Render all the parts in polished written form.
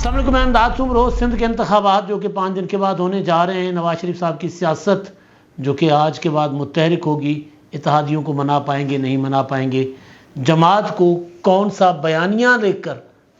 السلام علیکم، میں امداد روز سندھ کے انتخابات جو کہ 5 دن کے بعد ہونے جا رہے ہیں، نواز شریف صاحب کی سیاست جو کہ آج کے بعد متحرک ہوگی، اتحادیوں کو منا پائیں گے نہیں منا پائیں گے، جماعت کو کون سا بیانیہ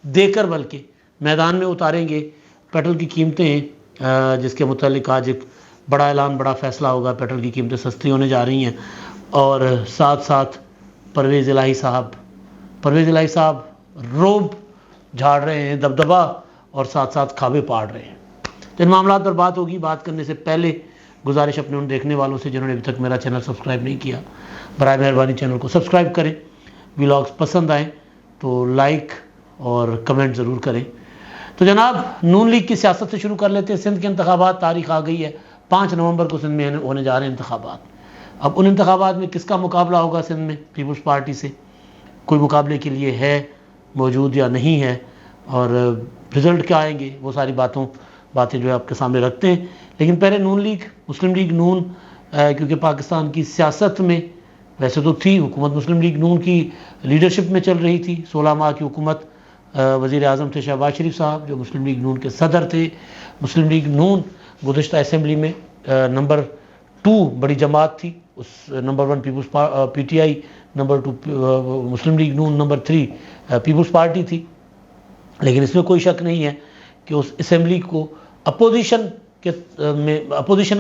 دے کر بلکہ میدان میں اتاریں گے۔ پیٹرول کی قیمتیں ہیں جس کے متعلق آج ایک بڑا اعلان، بڑا فیصلہ ہوگا۔ پیٹرول کی قیمتیں سستی ہونے جا رہی ہیں، اور ساتھ ساتھ پرویز الہی صاحب روب جھاڑ رہے ہیں، دبدبا، اور ساتھ ساتھ کھابے پاڑ رہے ہیں۔ تو ان معاملات پر بات ہوگی۔ بات کرنے سے پہلے گزارش اپنے ان دیکھنے والوں سے جنہوں نے ابھی تک میرا چینل سبسکرائب نہیں کیا، برائے مہربانی چینل کو سبسکرائب کریں۔ ولاگز پسند آئیں تو لائک اور کمنٹ ضرور کریں۔ تو جناب، نون لیگ کی سیاست سے شروع کر لیتے ہیں۔ سندھ کے انتخابات، تاریخ آ گئی ہے، 5 نومبر کو سندھ میں ہونے جا رہے ہیں انتخابات۔ اب ان انتخابات میں کس کا مقابلہ ہوگا سندھ میں؟ پیپلز پارٹی سے کوئی مقابلے کے لیے ہے موجود یا نہیں ہے، اور رزلٹ کیا آئیں گے، وہ ساری باتیں جو ہے آپ کے سامنے رکھتے ہیں۔ لیکن پہلے نون لیگ، مسلم لیگ نون، کیونکہ پاکستان کی سیاست میں ویسے تو تھی حکومت، مسلم لیگ نون کی لیڈرشپ میں چل رہی تھی۔ 16 ماہ کی حکومت، وزیر اعظم تھے شہباز شریف صاحب جو مسلم لیگ نون کے صدر تھے۔ مسلم لیگ نون گزشتہ اسمبلی میں نمبر 2 بڑی جماعت تھی، اس نمبر 1 پیپلز پی ٹی آئی، نمبر 2 مسلم لیگ نون، نمبر 3 پیپلز پارٹی تھی۔ لیکن اس میں کوئی شک نہیں ہے کہ اس اسمبلی کو اپوزیشن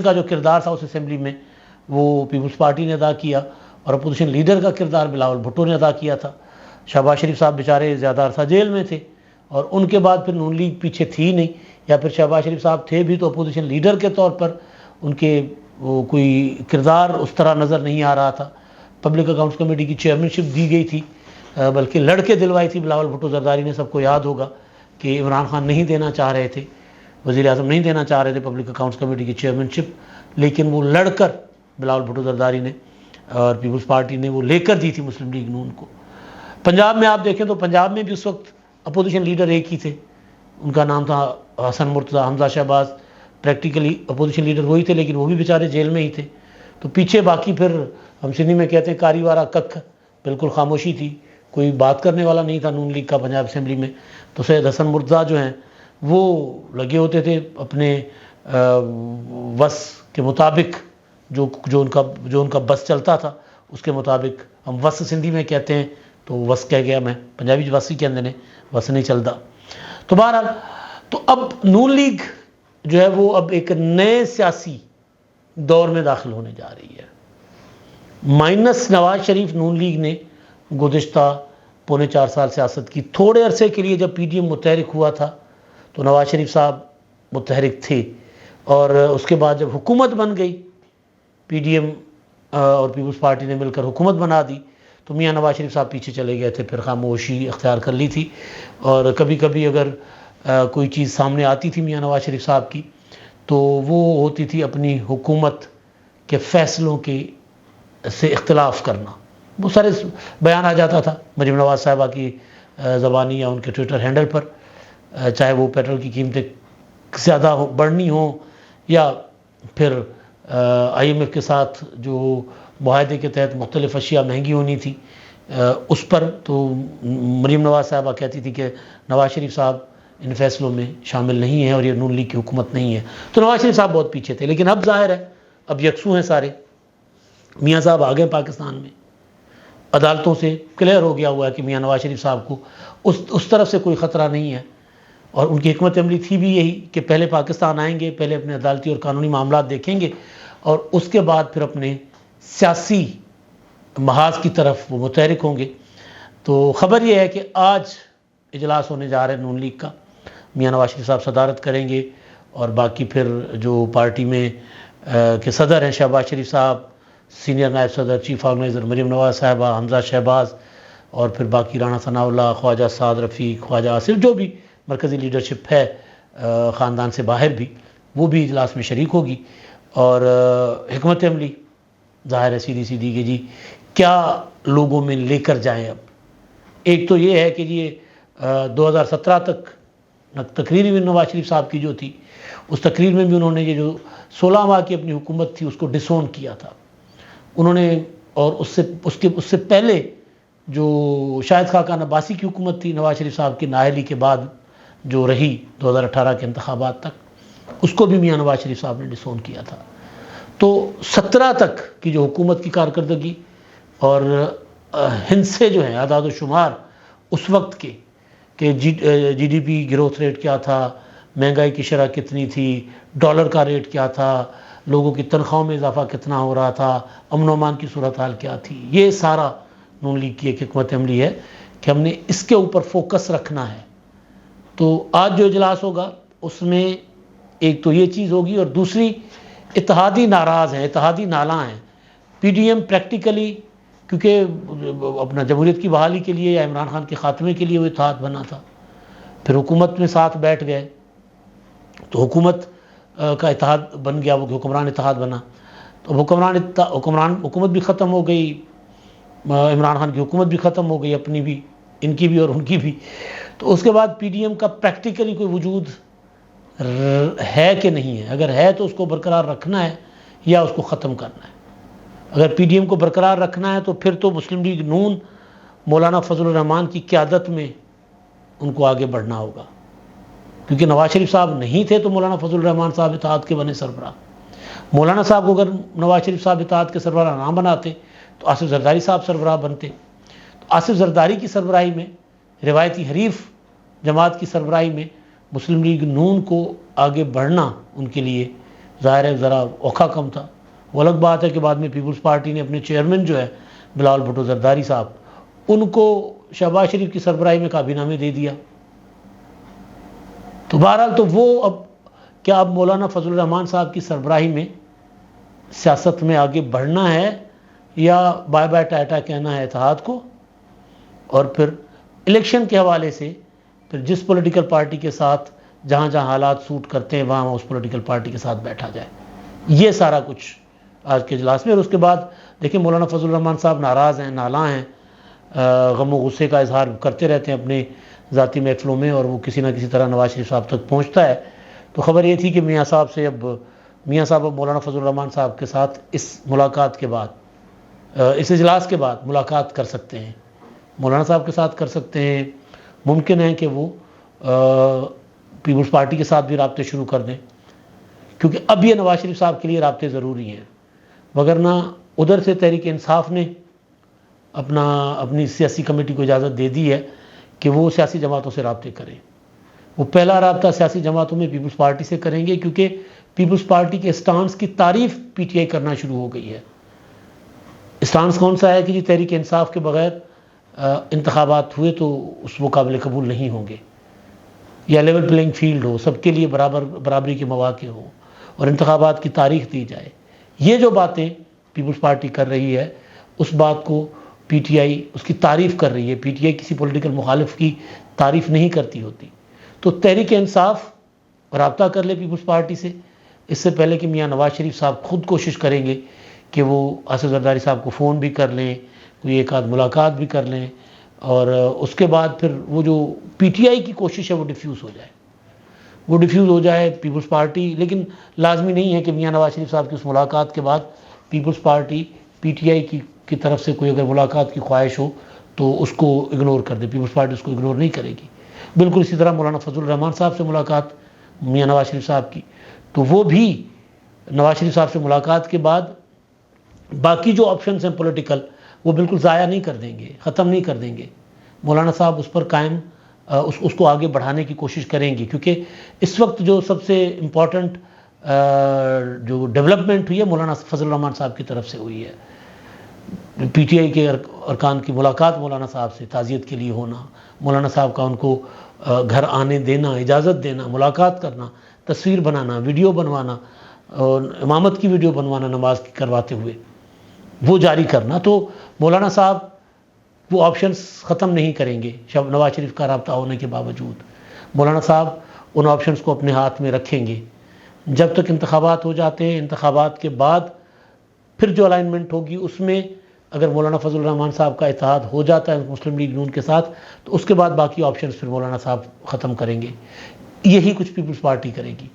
کا جو کردار تھا اس اسمبلی میں وہ پیپلز پارٹی نے ادا کیا، اور اپوزیشن لیڈر کا کردار بلاول بھٹو نے ادا کیا تھا۔ شہباز شریف صاحب بیچارے زیادہ عرصہ جیل میں تھے، اور ان کے بعد پھر نون لیگ پیچھے تھی نہیں، یا پھر شہباز شریف صاحب تھے بھی تو اپوزیشن لیڈر کے طور پر ان کے کوئی کردار اس طرح نظر نہیں آ رہا تھا۔ پبلک اکاؤنٹس کمیٹی کی چیئرمین شپ دی گئی تھی، بلکہ لڑ کے دلوائی تھی بلاول بھٹو زرداری نے، سب کو یاد ہوگا کہ عمران خان نہیں دینا چاہ رہے تھے، وزیر اعظم نہیں دینا چاہ رہے تھے پبلک اکاؤنٹس کمیٹی کی چیئرمین شپ، لیکن وہ لڑ کر بلاول بھٹو زرداری نے اور پیپلز پارٹی نے وہ لے کر دی تھی مسلم لیگ نون کو۔ پنجاب میں آپ دیکھیں تو پنجاب میں بھی اس وقت اپوزیشن لیڈر ایک ہی تھے، ان کا نام تھا حسن مرتضی حمزہ شہباز۔ پریکٹیکلی اپوزیشن لیڈر وہی تھے، لیکن وہ بھی بیچارے جیل میں ہی تھے۔ تو پیچھے باقی پھر ہم سندھی میں کہتے ہیں کاری وارا ککھ، بالکل خاموشی تھی، کوئی بات کرنے والا نہیں تھا نون لیگ کا پنجاب اسمبلی میں۔ تو سید حسن مرتضیٰ جو ہیں وہ لگے ہوتے تھے اپنے بس کے مطابق، جو ان کا بس چلتا تھا اس کے مطابق، ہم وس سندھی میں کہتے ہیں تو وس کہہ گیا میں، پنجابی وس ہی کہتے ہیں، وس نہیں چلتا۔ تو بہرحال تو اب نون لیگ جو ہے وہ اب ایک نئے سیاسی دور میں داخل ہونے جا رہی ہے۔ مائنس نواز شریف، نون لیگ نے گزشتہ 4.25 سال سیاست کی۔ تھوڑے عرصے کے لیے جب پی ڈی ایم متحرک ہوا تھا تو نواز شریف صاحب متحرک تھے، اور اس کے بعد جب حکومت بن گئی، پی ڈی ایم اور پیپلز پارٹی نے مل کر حکومت بنا دی، تو میاں نواز شریف صاحب پیچھے چلے گئے تھے، پھر خاموشی اختیار کر لی تھی، اور کبھی کبھی اگر کوئی چیز سامنے آتی تھی میاں نواز شریف صاحب کی تو وہ ہوتی تھی اپنی حکومت کے فیصلوں سے اختلاف کرنا۔ وہ سارے بیان آ جاتا تھا مریم نواز صاحبہ کی زبانی یا ان کے ٹویٹر ہینڈل پر، چاہے وہ پیٹرول کی قیمتیں زیادہ بڑھنی ہوں، یا پھر آئی ایم ایف کے ساتھ جو معاہدے کے تحت مختلف اشیاء مہنگی ہونی تھی اس پر، تو مریم نواز صاحبہ کہتی تھی کہ نواز شریف صاحب ان فیصلوں میں شامل نہیں ہیں اور یہ نون لیگ کی حکومت نہیں ہے۔ تو نواز شریف صاحب بہت پیچھے تھے، لیکن اب ظاہر ہے اب یکسو ہیں سارے، میاں صاحب آ گئے پاکستان میں، عدالتوں سے کلیئر ہو گیا ہوا ہے کہ میاں نواز شریف صاحب کو اس طرف سے کوئی خطرہ نہیں ہے، اور ان کی حکمت عملی تھی بھی یہی کہ پہلے پاکستان آئیں گے، پہلے اپنے عدالتی اور قانونی معاملات دیکھیں گے، اور اس کے بعد پھر اپنے سیاسی محاذ کی طرف وہ متحرک ہوں گے۔ تو خبر یہ ہے کہ آج اجلاس ہونے جا رہے ہیں نون لیگ کا، میاں نواز شریف صاحب صدارت کریں گے، اور باقی پھر جو پارٹی میں کے صدر ہیں شہباز شریف صاحب، سینئر نائب صدر، چیف آرگنائزر مریم نواز صاحبہ، حمزہ شہباز، اور پھر باقی رانا ثناء اللہ، خواجہ سعد رفیق، خواجہ آصف، جو بھی مرکزی لیڈرشپ ہے خاندان سے باہر بھی، وہ بھی اجلاس میں شریک ہوگی۔ اور حکمت عملی ظاہر ہے سیدھی سیدھی کہ جی کیا لوگوں میں لے کر جائیں۔ اب ایک تو یہ ہے کہ یہ 2017 تک تقریر میں نواز شریف صاحب کی جو تھی، اس تقریر میں بھی انہوں نے یہ جو 16 ماہ کی اپنی حکومت تھی اس کو ڈسون کیا تھا انہوں نے، اور اس سے پہلے جو شاہد خاقان عباسی کی حکومت تھی نواز شریف صاحب کی نااہلی کے بعد جو رہی 2018 کے انتخابات تک، اس کو بھی میاں نواز شریف صاحب نے ڈسون کیا تھا۔ تو 17 تک کی جو حکومت کی کارکردگی اور ہند سے جو ہے اعداد و شمار اس وقت کے کہ G D P growth rate کیا تھا، مہنگائی کی شرح کتنی تھی، ڈالر کا ریٹ کیا تھا، لوگوں کی تنخواہوں میں اضافہ کتنا ہو رہا تھا، امن و امان کی صورتحال کیا تھی، یہ سارا نون لیگ کی ایک حکمت عملی ہے کہ ہم نے اس کے اوپر فوکس رکھنا ہے۔ تو آج جو اجلاس ہوگا اس میں ایک تو یہ چیز ہوگی، اور دوسری اتحادی ناراض ہیں، اتحادی نالاں ہیں۔ پی ڈی ایم پریکٹیکلی کیونکہ اپنا جمہوریت کی بحالی کے لیے یا عمران خان کے خاتمے کے لیے وہ اتحاد بنا تھا، پھر حکومت میں ساتھ بیٹھ گئے تو حکومت کا اتحاد بن گیا، وہ حکمران اتحاد بنا، تو حکومت بھی ختم ہو گئی، عمران خان کی حکومت بھی ختم ہو گئی، اپنی بھی، ان کی بھی اور ان کی بھی۔ تو اس کے بعد پی ڈی ایم کا پریکٹیکلی کوئی وجود ہے کہ نہیں ہے؟ اگر ہے تو اس کو برقرار رکھنا ہے یا اس کو ختم کرنا ہے۔ اگر پی ڈی ایم کو برقرار رکھنا ہے تو پھر تو مسلم لیگ نون مولانا فضل الرحمان کی قیادت میں ان کو آگے بڑھنا ہوگا، کیونکہ نواز شریف صاحب نہیں تھے تو مولانا فضل الرحمان صاحب اتحاد کے بنے سربراہ۔ مولانا صاحب کو اگر نواز شریف صاحب اتحاد کے سربراہ نہ بناتے تو آصف زرداری صاحب سربراہ بنتے۔ تو آصف زرداری کی سربراہی میں، روایتی حریف جماعت کی سربراہی میں مسلم لیگ نون کو آگے بڑھنا ان کے لیے ظاہر ہے ذرا اوکھا کم تھا۔ وہ الگ بات ہے کہ بعد میں پیپلز پارٹی نے اپنے چیئرمین جو ہے بلاول بھٹو زرداری صاحب، ان کو شہباز شریف کی سربراہی میں کابینہ میں دے دیا۔ تو بہرحال تو وہ اب مولانا فضل الرحمان صاحب کی سربراہی میں سیاست میں آگے بڑھنا ہے یا بائے بائے ٹاٹا کہنا ہے اتحاد کو، اور پھر الیکشن کے حوالے سے پھر جس پولیٹیکل پارٹی کے ساتھ جہاں جہاں حالات سوٹ کرتے ہیں وہاں اس پولیٹیکل پارٹی کے ساتھ بیٹھا جائے۔ یہ سارا کچھ آج کے اجلاس میں۔ اور اس کے بعد دیکھیں مولانا فضل الرحمان صاحب ناراض ہیں، نالاں ہیں، غم و غصے کا اظہار کرتے رہتے ہیں اپنے ذاتی محفلوں میں، اور وہ کسی نہ کسی طرح نواز شریف صاحب تک پہنچتا ہے۔ تو خبر یہ تھی کہ میاں صاحب اب مولانا فضل الرحمان صاحب کے ساتھ اس ملاقات کے بعد، اس اجلاس کے بعد ملاقات کر سکتے ہیں، مولانا صاحب کے ساتھ کر سکتے ہیں۔ ممکن ہے کہ وہ پیپلز پارٹی کے ساتھ بھی رابطے شروع کر دیں، کیونکہ اب یہ نواز شریف صاحب کے لیے رابطے ضروری ہیں، وگرنہ ادھر سے تحریک انصاف نے اپنی سیاسی کمیٹی کو اجازت دے دی ہے کہ وہ سیاسی جماعتوں سے رابطے کریں۔ وہ پہلا رابطہ سیاسی جماعتوں میں پیپلز پارٹی سے کریں گے، کیونکہ پیپلز پارٹی کے اسٹانس کی تعریف پی ٹی آئی کرنا شروع ہو گئی ہے۔ اسٹانس کون سا ہے کہ جی تحریک انصاف کے بغیر انتخابات ہوئے تو اس وہ قابل قبول نہیں ہوں گے، یا لیول پلینگ فیلڈ ہو، سب کے لیے برابری کے مواقع ہو، اور انتخابات کی تاریخ دی جائے۔ یہ جو باتیں پیپلز پارٹی کر رہی ہے اس بات کو پی ٹی آئی اس کی تعریف کر رہی ہے۔ پی ٹی آئی کسی پولیٹیکل مخالف کی تعریف نہیں کرتی ہوتی۔ تو تحریک انصاف رابطہ کر لے پیپلز پارٹی سے، اس سے پہلے کہ میاں نواز شریف صاحب خود کوشش کریں گے کہ وہ آصف زرداری صاحب کو فون بھی کر لیں، کوئی ایک آدھ ملاقات بھی کر لیں، اور اس کے بعد پھر وہ جو پی ٹی آئی کی کوشش ہے وہ ڈیفیوز ہو جائے پیپلز پارٹی۔ لیکن لازمی نہیں ہے کہ میاں نواز شریف صاحب کی اس ملاقات کے بعد People's Party P T I کی طرف سے کوئی اگر ملاقات کی خواہش ہو تو اس کو اگنور کر دے، پیپلز پارٹی اس کو اگنور نہیں کرے گی۔ بالکل اسی طرح مولانا فضل الرحمان صاحب سے ملاقات میاں نواز شریف صاحب کی، تو وہ بھی نواز شریف صاحب سے ملاقات کے بعد باقی جو آپشنز ہیں پولیٹیکل وہ بالکل ضائع نہیں کر دیں گے، ختم نہیں کر دیں گے۔ مولانا صاحب اس پر قائم اس کو آگے بڑھانے کی کوشش کریں گے، کیونکہ اس وقت جو سب سے امپورٹنٹ جو ڈیولپمنٹ ہوئی ہے مولانا فضل الرحمان صاحب کی طرف سے ہوئی ہے۔ پی ٹی آئی کے ارکان کی ملاقات مولانا صاحب سے تعزیت کے لیے ہونا، مولانا صاحب کا ان کو گھر آنے دینا، اجازت دینا، ملاقات کرنا، تصویر بنانا، ویڈیو بنوانا، اور امامت کی ویڈیو بنوانا نماز کی کرواتے ہوئے وہ جاری کرنا۔ تو مولانا صاحب وہ آپشنز ختم نہیں کریں گے نواز شریف کا رابطہ ہونے کے باوجود۔ مولانا صاحب ان آپشنز کو اپنے ہاتھ میں رکھیں گے جب تک انتخابات ہو جاتے ہیں۔ انتخابات کے بعد پھر جو الائنمنٹ ہوگی اس میں اگر مولانا فضل الرحمان صاحب کا اتحاد ہو جاتا ہے مسلم لیگ نون کے ساتھ تو اس کے بعد باقی آپشنز پھر مولانا صاحب ختم کریں گے۔ یہی کچھ پیپلز پارٹی کرے گی۔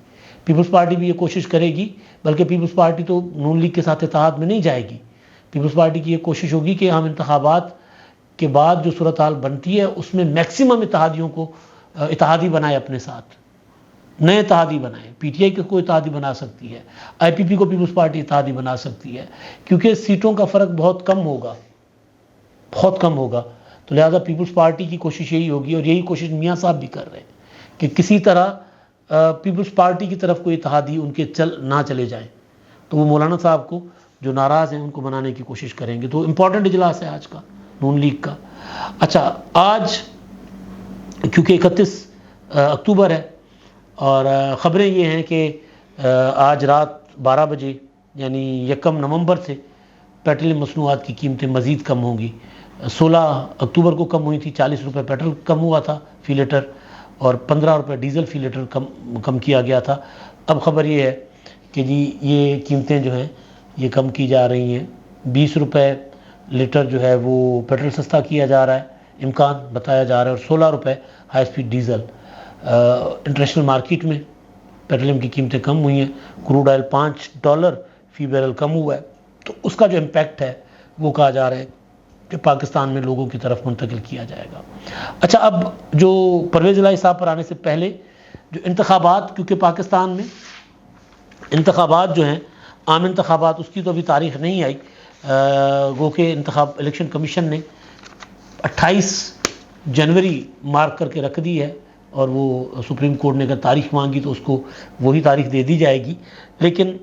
پیپلز پارٹی بھی یہ کوشش کرے گی، بلکہ پیپلز پارٹی تو نون لیگ کے ساتھ اتحاد میں نہیں جائے گی۔ پیپلز پارٹی کی یہ کوشش ہوگی کہ ہم انتخابات کے بعد جو صورتحال بنتی ہے اس میں میکسیمم اتحادیوں کو اتحادی بنائے اپنے ساتھ، نئے اتحادی بنائیں. پی ٹی آئی کو اتحادی بنا سکتی ہے، آئی پی پی کو پیپلز پارٹی اتحادی بنا سکتی ہے، کیونکہ سیٹوں کا فرق بہت کم ہوگا، بہت کم ہوگا. تو لہٰذا پیپلز پارٹی کی کوشش یہی ہوگی، اور یہی کوشش میاں صاحب بھی کر رہے ہیں کہ کسی طرح پیپلز پارٹی کی طرف کوئی اتحادی ان کے نہ چلے جائیں. تو وہ مولانا صاحب کو جو ناراض ہیں ان کو منانے کی کوشش کریں گے. تو امپورٹنٹ اجلاس ہے آج کا نون لیگ کا. اچھا، آج کیونکہ 31 اکتوبر ہے، اور خبریں یہ ہیں کہ آج رات 12 بجے یعنی 1 نومبر سے پیٹرولیم مصنوعات کی قیمتیں مزید کم ہوں گی. 16 اکتوبر کو کم ہوئی تھی، 40 روپے پیٹرول کم ہوا تھا فی لیٹر، اور 15 روپے ڈیزل فی لیٹر کم کیا گیا تھا. اب خبر یہ ہے کہ جی یہ قیمتیں جو ہیں یہ کم کی جا رہی ہیں. 20 روپے لیٹر جو ہے وہ پیٹرول سستا کیا جا رہا ہے، امکان بتایا جا رہا ہے، اور 16 روپے high speed diesel. International market میں پیٹرولیم کی قیمتیں کم ہوئی ہیں. کروڈ آئل $5 فی بیرل کم ہوا ہے. تو اس کا جو امپیکٹ ہے وہ کہا جا رہا ہے کہ پاکستان میں لوگوں کی طرف منتقل کیا جائے گا. اچھا، اب جو پرویز الہی صاحب پر آنے سے پہلے جو انتخابات، کیونکہ پاکستان میں انتخابات جو ہیں عام انتخابات، اس کی تو ابھی تاریخ نہیں آئی. گو کہ الیکشن کمیشن نے 28 جنوری مارک کر کے رکھ دی ہے، اور وہ سپریم کورٹ نے اگر تاریخ مانگی تو اس کو وہی تاریخ دے دی جائے گی. لیکن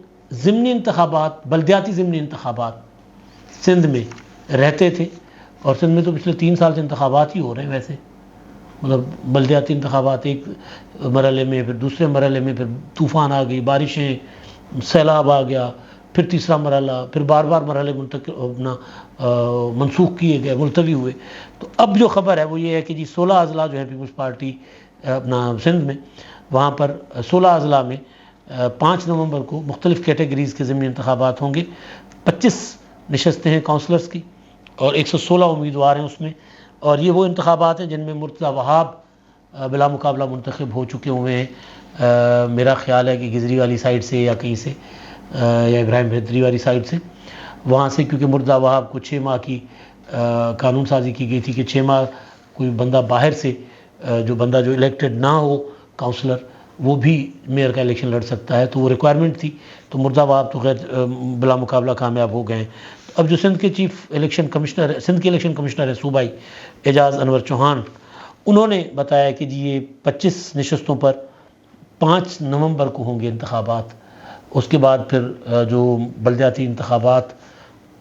ضمنی انتخابات، بلدیاتی ضمنی انتخابات سندھ میں رہتے تھے، اور سندھ میں تو پچھلے 3 سال سے انتخابات ہی ہو رہے ہیں. ویسے مطلب بلدیاتی انتخابات ایک مرحلے میں، پھر دوسرے مرحلے میں پھر طوفان آ گئی، بارشیں، سیلاب آ گیا، پھر تیسرا مرحلہ، پھر بار بار مرحلے منسوخ کیے گئے، ملتوی ہوئے. تو اب جو خبر ہے وہ یہ ہے کہ جی 16 اضلاع جو ہیں پیپلز پارٹی اپنا سندھ میں، وہاں پر 16 اضلاع میں 5 نومبر کو مختلف کیٹیگریز کے ضمنی انتخابات ہوں گے. 25 نشستیں ہیں کونسلرز کی، اور 116 امیدوار ہیں اس میں. اور یہ وہ انتخابات ہیں جن میں مرتضی وہاب بلا مقابلہ منتخب ہو چکے ہوئے ہیں. میرا خیال ہے کہ گجری والی سائڈ سے یا کہیں سے، یا ابراہیم بھدری والی سائڈ سے، وہاں سے، کیونکہ مرتضی وہاب کو 6 ماہ کی قانون سازی کی گئی تھی کہ 6 ماہ کوئی بندہ باہر سے، جو بندہ جو الیکٹڈ نہ ہو کاؤنسلر، وہ بھی میئر کا الیکشن لڑ سکتا ہے. تو وہ ریکوائرمنٹ تھی. تو مرتضی وہاب تو غیر بلا مقابلہ کامیاب ہو گئے ہیں. اب جو سندھ کے چیف الیکشن کمشنر ہے، سندھ کے الیکشن کمشنر ہے صوبائی اعجاز انور چوہان، انہوں نے بتایا کہ جی یہ 25 نشستوں پر 5 نومبر کو ہوں گے انتخابات. اس کے بعد پھر جو بلدیاتی انتخابات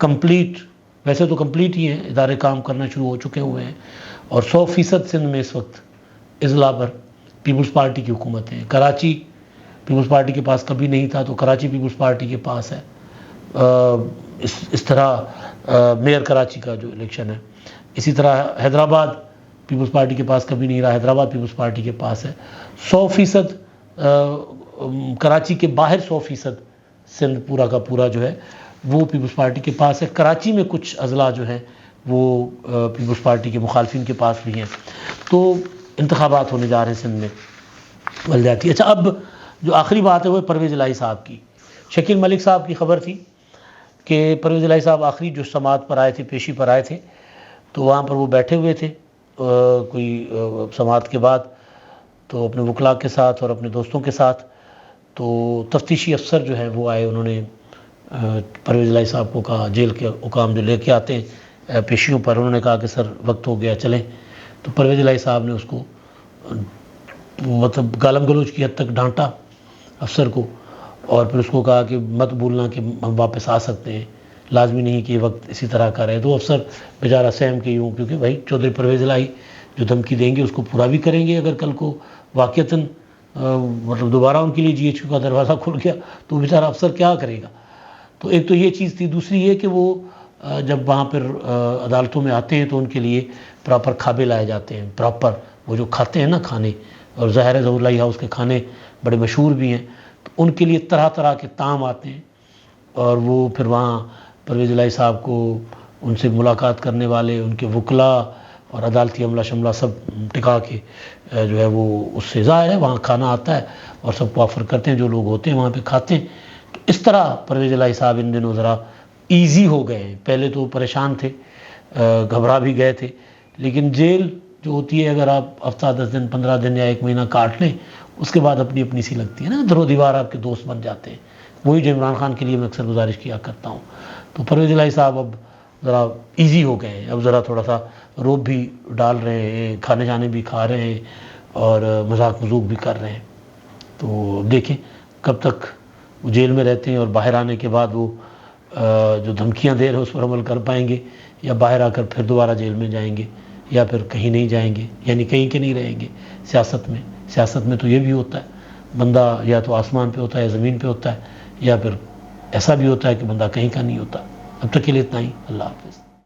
کمپلیٹ، ویسے تو کمپلیٹ ہی ہیں، ادارے کام کرنا شروع ہو چکے ہوئے ہیں، اور 100% سندھ میں اس وقت اضلاع پر پیپلز پارٹی کی حکومت ہے. کراچی پیپلز پارٹی کے پاس کبھی نہیں تھا، تو کراچی پیپلز پارٹی کے پاس ہے. اس طرح میئر کراچی کا جو الیکشن ہے، اسی طرح حیدرآباد پیپلز پارٹی کے پاس کبھی نہیں رہا، حیدرآباد پیپلز پارٹی کے پاس ہے. 100% کراچی کے باہر 100% سندھ پورا کا پورا جو ہے وہ پیپلز پارٹی کے پاس ہے. کراچی میں کچھ اضلاع جو ہیں وہ پیپلز پارٹی کے مخالفین کے پاس بھی ہیں. تو انتخابات ہونے جا رہے ہیں سندھ میں بلدیاتی. اچھا، اب جو آخری بات ہے وہ پرویز الہی صاحب کی. شکیل ملک صاحب کی خبر تھی کہ پرویز الہی صاحب آخری جو سماعت پر آئے تھے، پیشی پر آئے تھے، تو وہاں پر وہ بیٹھے ہوئے تھے کوئی سماعت کے بعد، تو اپنے وکلاء کے ساتھ اور اپنے دوستوں کے ساتھ. تو تفتیشی افسر جو ہیں وہ آئے، انہوں نے پرویز الہی صاحب کو کہا، جیل کے حکام جو لے کے آتے ہیں پیشیوں پر، انہوں نے کہا کہ سر وقت ہو گیا، چلیں. تو پرویز الہی صاحب نے اس کو مطلب گالم گلوچ کی حد تک ڈانٹا افسر کو، اور پھر اس کو کہا کہ مت بھولنا کہ ہم واپس آ سکتے ہیں، لازمی نہیں کہ یہ وقت اسی طرح کا رہے. تو افسر بیچارہ سہم کے یوں، کیونکہ بھائی چودھری پرویز الہی جو دھمکی دیں گے اس کو پورا بھی کریں گے. اگر کل کو واقعتاً مطلب دوبارہ ان کے لیے جی ایچ کیو کا دروازہ کھل گیا تو بیچارہ افسر کیا کرے گا. تو ایک تو یہ چیز تھی. دوسری یہ کہ وہ جب وہاں پر عدالتوں میں آتے ہیں تو ان کے لیے پراپر کھابے لائے جاتے ہیں، پراپر وہ جو کھاتے ہیں نا کھانے، اور ظاہر ہے ظہور الہی ہاؤس کے کھانے بڑے مشہور بھی ہیں، تو ان کے لیے طرح طرح کے طعام آتے ہیں. اور وہ پھر وہاں پرویز الہی صاحب کو، ان سے ملاقات کرنے والے، ان کے وکلاء اور عدالتی عملہ شملہ سب ٹکا کے جو ہے وہ اس سے ظاہر ہے وہاں کھانا آتا ہے اور سب کو آفر کرتے ہیں، جو لوگ ہوتے ہیں وہاں پہ کھاتے ہیں. تو اس طرح پرویز الہی صاحب ان دنوں ذرا ایزی ہو گئے ہیں. پہلے تو پریشان تھے، گھبرا بھی گئے تھے، لیکن جیل جو ہوتی ہے اگر آپ ہفتہ 10 دن 15 دن یا 1 مہینہ کاٹ لیں اس کے بعد اپنی اپنی سی لگتی ہے نا، در و دیوار آپ کے دوست بن جاتے ہیں. وہی جو عمران خان کے لیے میں اکثر گزارش کیا کرتا ہوں. تو پرویز الہی صاحب اب ذرا ایزی ہو گئے ہیں، اب ذرا تھوڑا سا روب بھی ڈال رہے ہیں، کھانے جانے بھی کھا رہے ہیں اور مذاق مذوق بھی کر رہے ہیں. تو دیکھیں کب تک وہ جیل میں رہتے ہیں اور باہر آنے کے بعد وہ جو دھمکیاں دے رہے ہیں اس پر عمل کر پائیں گے، یا باہر آ کر پھر دوبارہ جیل میں جائیں گے، یا پھر کہیں نہیں جائیں گے، یعنی کہیں کے نہیں رہیں گے. سیاست میں تو یہ بھی ہوتا ہے، بندہ یا تو آسمان پہ ہوتا ہے یا زمین پہ ہوتا ہے، یا پھر ایسا بھی ہوتا ہے کہ بندہ کہیں کا نہیں ہوتا. اب تک کے لیے اتنا ہی. اللہ حافظ.